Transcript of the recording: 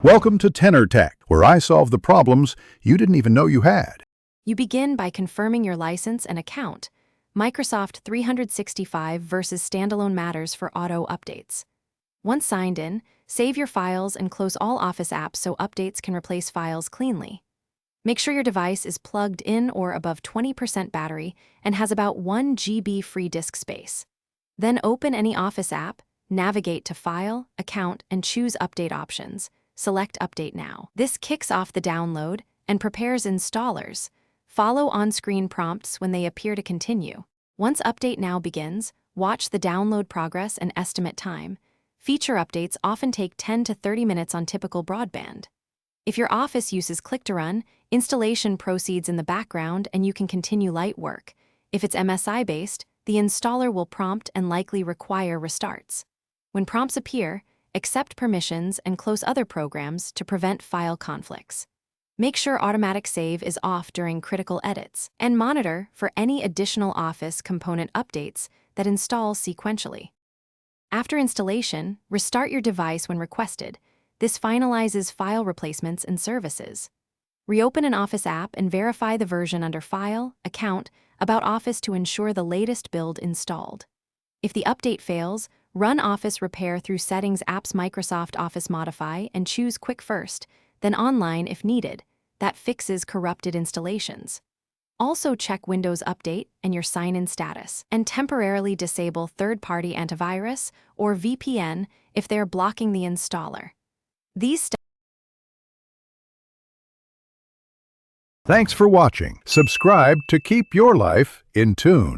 Welcome to Tenor Tech, where I solve the problems you didn't even know you had. You begin by confirming your license and account. Microsoft 365 versus standalone matters for auto updates. Once signed in, save your files and close all Office apps so updates can replace files cleanly. Make sure your device is plugged in or above 20% battery and has about 1 GB free disk space. Then open any Office app, navigate to File, Account, and choose Update options. Select Update Now. This kicks off the download and prepares installers. Follow on-screen prompts when they appear to continue. Once Update Now begins, watch the download progress and estimate time. Feature updates often take 10 to 30 minutes on typical broadband. If your office uses click-to-run, installation proceeds in the background and you can continue light work. If it's MSI-based, the installer will prompt and likely require restarts. When prompts appear, accept permissions and close other programs to prevent file conflicts. Make sure automatic save is off during critical edits, and monitor for any additional Office component updates that install sequentially. After installation, restart your device when requested. This finalizes file replacements and services. Reopen an Office app and verify the version under File, Account, About Office to ensure the latest build installed. If the update fails, run Office Repair through Settings Apps Microsoft Office Modify and choose Quick First, then Online if needed. That fixes corrupted installations. Also check Windows Update and your sign-in status, and temporarily disable third-party antivirus or VPN if they're blocking the installer. Thanks for watching. Subscribe to keep your life in tune.